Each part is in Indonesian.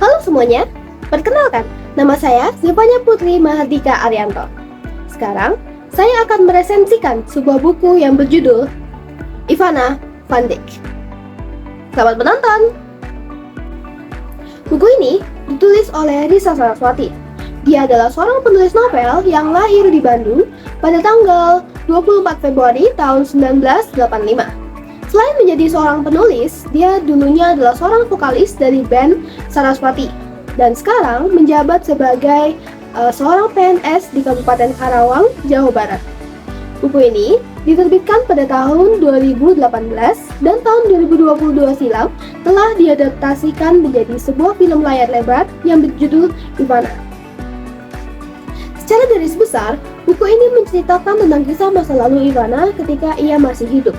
Halo semuanya, perkenalkan, nama saya Zevanya Putri Mahardika Arianto. Sekarang, saya akan meresensikan sebuah buku yang berjudul Ivana Van Dijk. Selamat menonton! Buku ini ditulis oleh Risa Saraswati. Dia adalah seorang penulis novel yang lahir di Bandung pada tanggal 24 Februari tahun 1985. Selain menjadi seorang penulis, dia dulunya adalah seorang vokalis dari band Saraswati dan sekarang menjabat sebagai seorang PNS di Kabupaten Karawang, Jawa Barat. Buku ini diterbitkan pada tahun 2018 dan tahun 2022 silam telah diadaptasikan menjadi sebuah film layar lebar yang berjudul Ivana. Secara garis besar, buku ini menceritakan tentang kisah masa lalu Ivana ketika ia masih hidup.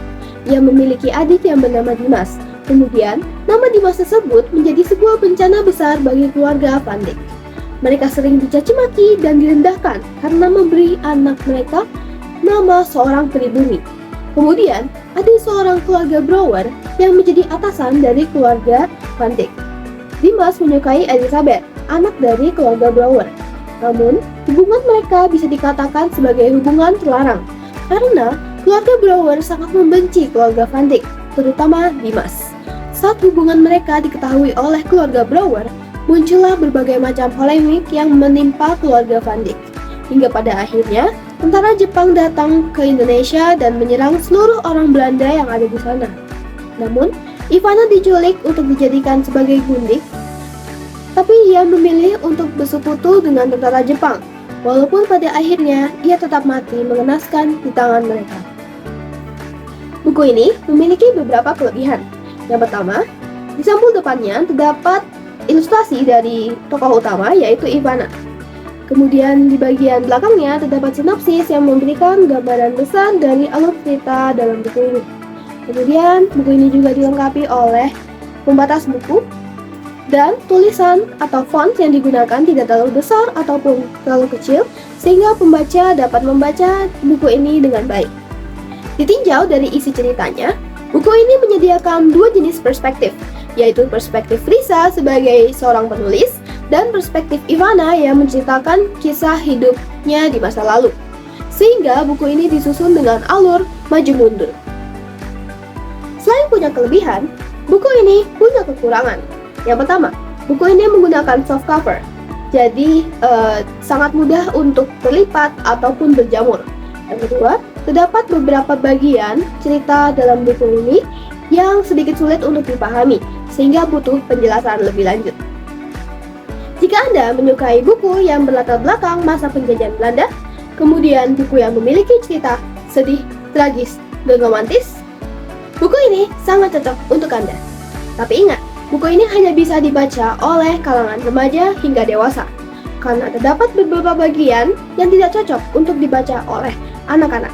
Ia memiliki adik yang bernama Dimas. Kemudian, nama Dimas tersebut menjadi sebuah bencana besar bagi keluarga Van Dijk. Mereka sering dicaci maki dan direndahkan karena memberi anak mereka nama seorang pribumi. Kemudian, ada seorang keluarga Brouwer yang menjadi atasan dari keluarga Van Dijk. Dimas menyukai Elizabeth, anak dari keluarga Brouwer. Namun, hubungan mereka bisa dikatakan sebagai hubungan terlarang karena keluarga Brouwer sangat membenci keluarga Van Dijk, terutama Dimas. Saat hubungan mereka diketahui oleh keluarga Brouwer, muncullah berbagai macam polemik yang menimpa keluarga Van Dijk. Hingga pada akhirnya, tentara Jepang datang ke Indonesia dan menyerang seluruh orang Belanda yang ada di sana. Namun, Ivana diculik untuk dijadikan sebagai gundik, tapi ia memilih untuk bersekutu dengan tentara Jepang, walaupun pada akhirnya ia tetap mati mengenaskan di tangan mereka. Buku ini memiliki beberapa kelebihan. Yang pertama, di sampul depannya terdapat ilustrasi dari tokoh utama yaitu Ivana. Kemudian di bagian belakangnya terdapat sinopsis yang memberikan gambaran besar dari alur cerita dalam buku ini. Kemudian buku ini juga dilengkapi oleh pembatas buku dan tulisan atau font yang digunakan tidak terlalu besar ataupun terlalu kecil sehingga pembaca dapat membaca buku ini dengan baik. Ditinjau dari isi ceritanya, buku ini menyediakan dua jenis perspektif, yaitu perspektif Risa sebagai seorang penulis dan perspektif Ivana yang menceritakan kisah hidupnya di masa lalu. Sehingga buku ini disusun dengan alur maju mundur. Selain punya kelebihan, buku ini punya kekurangan. Yang pertama, buku ini menggunakan soft cover, jadi sangat mudah untuk terlipat ataupun berjamur. Yang kedua, terdapat beberapa bagian cerita dalam buku ini yang sedikit sulit untuk dipahami, sehingga butuh penjelasan lebih lanjut. Jika Anda menyukai buku yang berlatar belakang masa penjajahan Belanda, kemudian buku yang memiliki cerita sedih, tragis, dan romantis, buku ini sangat cocok untuk Anda. Tapi ingat, buku ini hanya bisa dibaca oleh kalangan remaja hingga dewasa, karena terdapat beberapa bagian yang tidak cocok untuk dibaca oleh anak-anak.